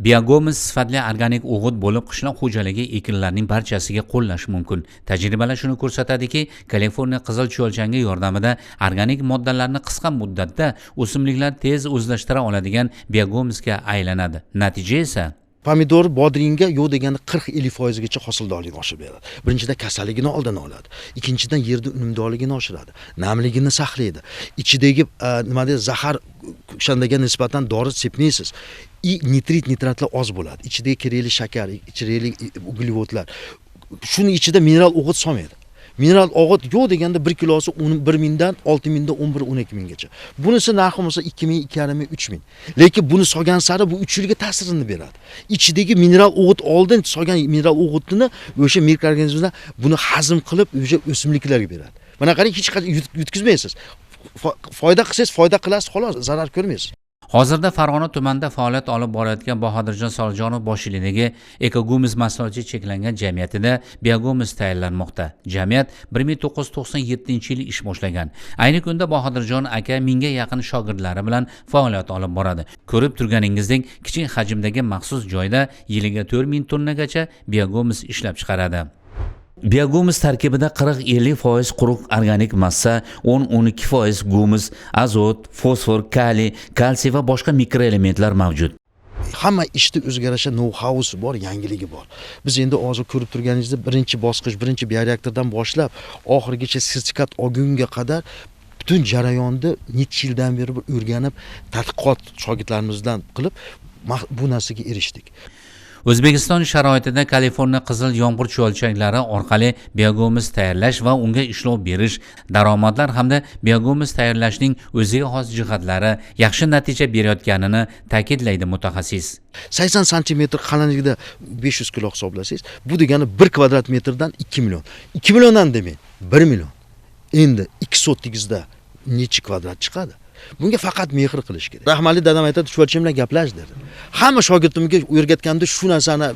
Biogomis sifatli organik o'g'it bo'lib, qishloq xo'jaligi ekinlarining barchasiga qo'llash mumkin. Tajribalar shuni ko'rsatadiki, Kaliforniya qizil cho'lchangi yordamida organik moddalarni qisqa muddatda o'simliklar tez o'zlashtira oladigan biogomisga aylanadi. Natija esa pomidor bodringga yo'q deganda 40-50% hosildorlikni oshirib beradi. Birinchidan kasalligini oldini oladi. Ikkinchidan yerning unumdorligini oshiradi. Namligini saqlaydi. Ichidagi nima deydi, zahar o'shandaga nisbatan dori sepmaysiz. Nitratlar oz bo'ladi. Ichidagi kerakli shakar, ichidagi uglevodlar. Shuni ichida mineral o'g'it solmaydi. Mineral o'g'it yo'q deganda 1 kilosi 1 mingdan 6 mingdan 11-12 minggacha. Bunisi narxi bo'lsa 2 ming, 2,5 ming, 3 ming. Lekin buni solgan sari bu 3 yilga ta'sirini beradi. Ichidagi mineral o'g'it oldin solgan mineral o'g'itni o'sha mikroorganizmlar buni hazm qilib o'sha o'simliklarga beradi. Mana qarang, hech qachon yutkizmaysiz. Foyda qilsangiz foyda qilasiz, xolos, zarar ko'rmaysiz. Hozirda Farg'ona tumanida faoliyat olib borayotgan Bahodirjon Solijonov boshchiligidagi Ekogomis mahsulotchi cheklangan jamiyatida biogomis tayyorlanmoqda. Jamiyat 1997-yil ish boshlagan. Ayni kunda Bahodirjon aka mingga yaqin shogirdlari bilan faoliyat olib boradi. Ko'rib turganingizdek, kichik hajmdagi maxsus joyda yiliga 4000 tonnagacha biogomis ishlab chiqaradi. Biogomis tarkibida 40-50% quruq organik massa, 10-12% gumus, azot, fosfor, kaliy, kalsiy va boshqa mikroelementlar mavjud. Hamma ishda o'zgarishi know-how'si bor, yangiligi bor. Biz endi hozir ko'rib turganingizda birinchi bosqich, birinchi bioreaktordan boshlab oxirigacha sertifikat olgunga qadar butun jarayonni necha yildan beri o'rganib, tadqiqot shogirdlarimizdan qilib bu narsaga erishdik. O'zbekiston sharoitida Kaliforniya qizil yomg'ir cho'lchaklari orqali biogomis tayyorlash va unga ishlov berish, daromadlar hamda biogomis tayyorlashning o'ziga xos jihatlari yaxshi natija berayotganini ta'kidlaydi mutaxassis. 80 sm qalinligida 500 kilo hisoblasangiz, bu degani 1 kvadrat metrdan 2 million. 2 milliondan demang, 1 million. Endi 2 sotigizda necha kvadrat chiqadi? Bunga faqat mehr qilish kerak. Rahmatli dadam aytadi, cho'lchim bilan gaplash dedi. Hamma shogirdimga o'rgatganda shu narsani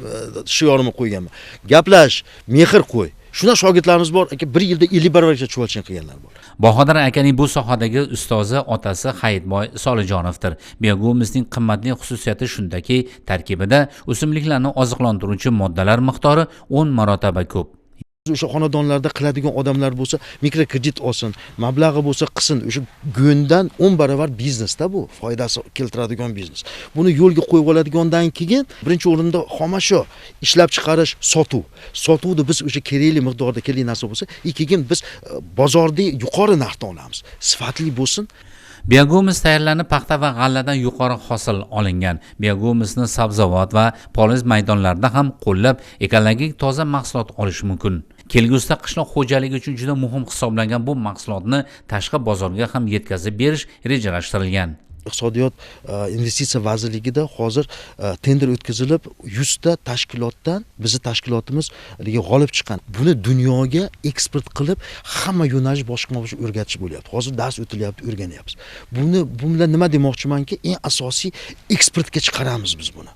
shiorimni qo'yganman. Gaplash, mehr qo'y. Shuna shogirdlarimiz bor, aka 1 yilda 50 barobarcha cho'lchin qilganlar bor. Bahodir akaning bu sohadagi ustozi otasi Hayitboy Solijonovdir. Biogomisning qimmatli xususiyati shundaki, tarkibida o'simliklarni oziqlantiruvchi moddalar miqdori 10 marotaba ko'p. O'sha xonadonlarda qiladigan odamlar bo'lsa, mikrokredit olsin, mablag'i bo'lsa qilsin. O'sha go'ndan 10 barobar biznesda bu, foydasi keltiradigan biznes. Buni yo'lga qo'yib oladigandan keyin birinchi o'rinda xomashyo, ishlab chiqarish, sotuv. Sotuvni biz o'sha kerakli miqdorda kerakli narsa bo'lsa, keyin biz bozorda yuqori narxda olamiz. Sifatli bo'lsin. Biogomis tayyorlanib paxta va g'alladan yuqori hosil olingan. Biogomisni sabzavot va poliz maydonlarda ham qo'llab, ekologik toza mahsulot olish mumkin. Kelgusida qishloq xo'jaligi uchun juda muhim hisoblangan bu mahsulotni tashqi bozorga ham yetkazib berish rejalashtirilgan. Iqtisodiyot investitsiya vazirligida hozir tender o'tkazilib 100 ta tashkilotdan bizning tashkilotimiz g'olib chiqqan. Buni dunyoga eksport qilib, hamma yo'nalish boshqa o'rgatish bo'lyapti. Hozir dars o'tilyapti, o'rganyapmiz. Bu bilan nima demoqchimanki, eng asosiy eksportga chiqaramiz biz buni.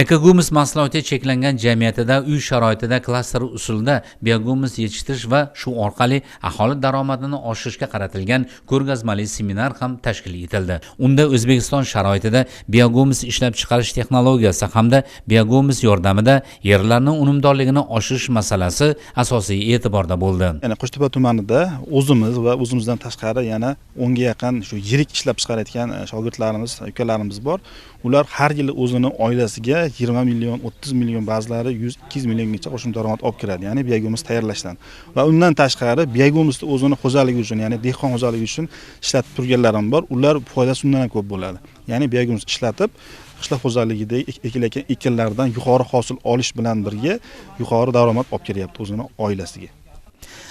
Ekogomis mahsuloti cheklangan jamiyatida uy sharoitida klaster usulida biogomis yetishtirish va shu orqali aholi daromadini oshirishga qaratilgan ko'rgazmali seminar ham tashkil etildi. Unda O'zbekiston sharoitida biogomis ishlab chiqarish texnologiyasi hamda biogomis yordamida yerlarning unumdorligini oshirish masalasi asosiy e'tiborda bo'ldi. Ya'ni Qo'shtepa tumanida o'zimiz va o'zimizdan tashqari yana 10 ga yaqin shu yirik ishlab chiqarayotgan shogirdlarimiz, ukalarimiz bor. Ular har yili o'zini oilasiga 20 million, 30 million, ba'zilari 100-200 milliongacha qo'shimcha daromad olib kiradi, ya'ni biogomis tayyorlashdan. Va undan tashqari biogomisni o'zini xo'jaligi uchun, ya'ni dehqon xo'jaligi uchun ishlatib turganlarim bor. Ular foydasi undan ham ko'p bo'ladi. Ya'ni biogomis ishlatib qishloq xo'jaligida ekilayotgan ekinlardan yuqori hosil olish bilan birga yuqori daromad olib kelyapti o'zini oilasiga.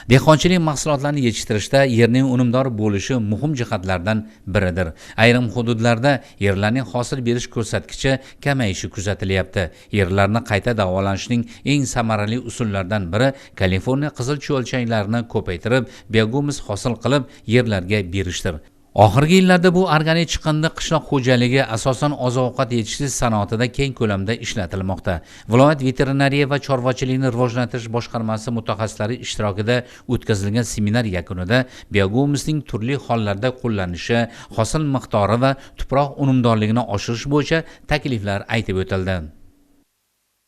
Dehqonchilik mahsulotlarini yetishtirishda yerning unumdor bo'lishi muhim jihatlardan biridir. Ayrim hududlarda yerlarning hosil berish ko'rsatkichi kamayishi kuzatilyapti. Yerlarni qayta davolanishning eng samarali usullaridan biri Kaliforniya qizil cho'lchaklarini ko'paytirib, biogomis hosil qilib yerlarga berishdir. Oxirgi yillarda bu organik chiqindi qishloq xo'jaligi asosan oziq-ovqat yetishtirish sanoatida keng ko'lamda ishlatilmoqda. Viloyat veterinariya va chorvachilikni rivojlantirish boshqarmasi mutaxassislari ishtirokida o'tkazilgan seminar yakunida biogomusning turli hollarda qo'llanishi, hosil miqdori va tuproq unumdorligini oshirish bo'yicha takliflar aytib o'tildi.